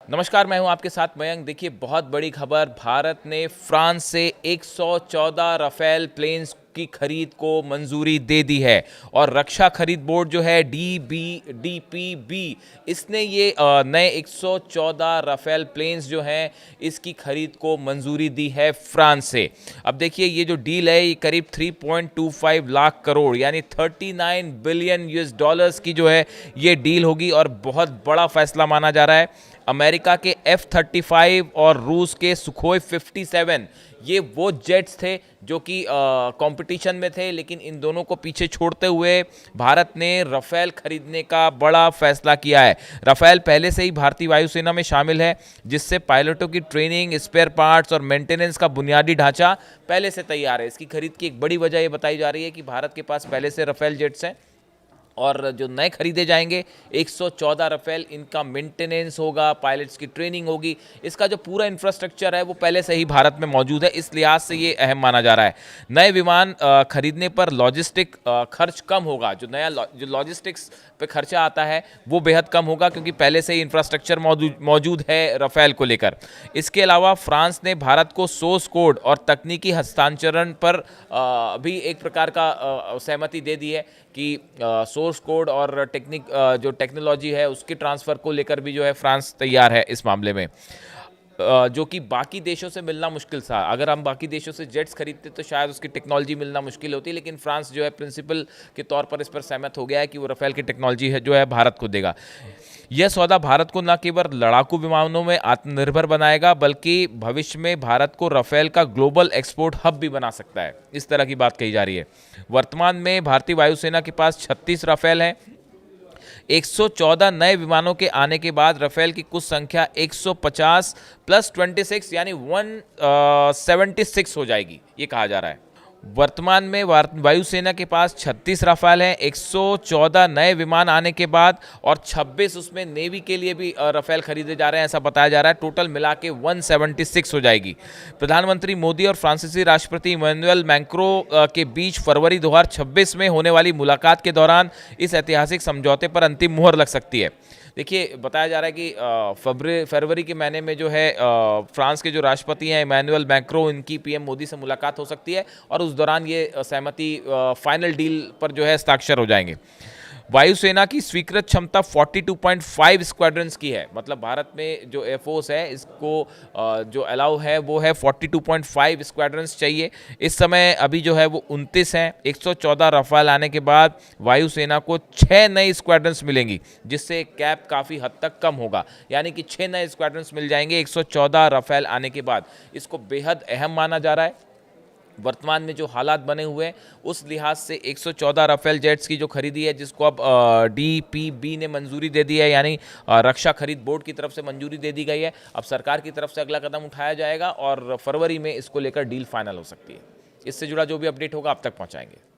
नमस्कार, मैं हूं आपके साथ मयंक। देखिए, बहुत बड़ी खबर। भारत ने फ्रांस से 114 राफेल प्लेन्स की खरीद को मंजूरी दे दी है। और रक्षा खरीद बोर्ड जो है डीपीबी, इसने ये नए 114 राफेल प्लेन्स जो हैं इसकी खरीद को मंजूरी दी है फ्रांस से। अब देखिए, ये जो डील है ये करीब 3.25 लाख करोड़ यानी 39 बिलियन यूएस डॉलर्स की जो है ये डील होगी और बहुत बड़ा फैसला माना जा रहा है। अमेरिका के F-35 और रूस के सुखोई 57 ये वो जेट्स थे जो कि कंपटीशन में थे, लेकिन इन दोनों को पीछे छोड़ते हुए भारत ने राफेल खरीदने का बड़ा फैसला किया है। राफेल पहले से ही भारतीय वायुसेना में शामिल है, जिससे पायलटों की ट्रेनिंग, स्पेयर पार्ट्स और मेंटेनेंस का बुनियादी ढांचा पहले से तैयार है। इसकी खरीद की एक बड़ी वजह ये बताई जा रही है कि भारत के पास पहले से राफेल जेट्स हैं और जो नए खरीदे जाएंगे 114 राफेल, इनका मेंटेनेंस होगा, पायलट्स की ट्रेनिंग होगी, इसका जो पूरा इंफ्रास्ट्रक्चर है वो पहले से ही भारत में मौजूद है। इस लिहाज से ये अहम माना जा रहा है। नए विमान खरीदने पर लॉजिस्टिक खर्च कम होगा। जो लॉजिस्टिक्स पे खर्चा आता है वो बेहद कम होगा, क्योंकि पहले से ही इंफ्रास्ट्रक्चर मौजूद है राफेल को लेकर। इसके अलावा फ्रांस ने भारत को सोर्स कोड और तकनीकी हस्तांतरण पर भी एक प्रकार का सहमति दे दी है कि सोर्स कोड और जो टेक्नोलॉजी है उसके ट्रांसफ़र को लेकर भी जो है फ्रांस तैयार है इस मामले में, जो कि बाकी देशों से मिलना मुश्किल था। अगर हम बाकी देशों से जेट्स खरीदते तो शायद उसकी टेक्नोलॉजी मिलना मुश्किल होती, लेकिन फ्रांस जो है प्रिंसिपल के तौर पर इस पर सहमत हो गया है कि वो राफेल की टेक्नोलॉजी है जो है भारत को देगा। यह सौदा भारत को न केवल लड़ाकू विमानों में आत्मनिर्भर बनाएगा, बल्कि भविष्य में भारत को राफेल का ग्लोबल एक्सपोर्ट हब भी बना सकता है। इस तरह की बात कही जा रही है। वर्तमान में भारतीय वायुसेना के पास 36 राफेल हैं। 114 नए विमानों के आने के बाद राफेल की कुछ संख्या 150 प्लस 26 यानी 176 हो जाएगी, ये कहा जा रहा है। वर्तमान में वायुसेना के पास 36 राफेल हैं। 114 नए विमान आने के बाद और 26 उसमें नेवी के लिए भी राफेल खरीदे जा रहे हैं, ऐसा बताया जा रहा है। टोटल मिला के 176 हो जाएगी। प्रधानमंत्री मोदी और फ्रांसीसी राष्ट्रपति इमैनुअल मैक्रों के बीच फरवरी 2026 में होने वाली मुलाकात के दौरान इस ऐतिहासिक समझौते पर अंतिम मुहर लग सकती है। देखिए, बताया जा रहा है कि फरवरी के महीने में जो है फ्रांस के जो राष्ट्रपति हैं इमैनुअल मैक्रों, इनकी पीएम मोदी से मुलाकात हो सकती है और उस दौरान ये सहमति फाइनल डील पर जो है हस्ताक्षर हो जाएंगे। वायुसेना की स्वीकृत क्षमता 42.5 स्क्वाड्रंस की है। मतलब भारत में जो एयरफोर्स है इसको जो अलाउ है वो है 42.5 स्क्वाड्रंस चाहिए। इस समय अभी जो है वो 29 हैं। 114 राफेल आने के बाद वायुसेना को 6 नई स्क्वाड्रंस मिलेंगी, जिससे कैप काफ़ी हद तक कम होगा। यानी कि 6 नए स्क्वाड्रंस मिल जाएंगे 114 राफेल आने के बाद। इसको बेहद अहम माना जा रहा है। वर्तमान में जो हालात बने हुए हैं उस लिहाज से 114 राफेल जेट्स की जो खरीदी है, जिसको अब डीपीबी ने मंजूरी दे दी है, यानी रक्षा खरीद बोर्ड की तरफ से मंजूरी दे दी गई है। अब सरकार की तरफ से अगला कदम उठाया जाएगा और फरवरी में इसको लेकर डील फाइनल हो सकती है। इससे जुड़ा जो भी अपडेट होगा आप तक पहुंचाएंगे।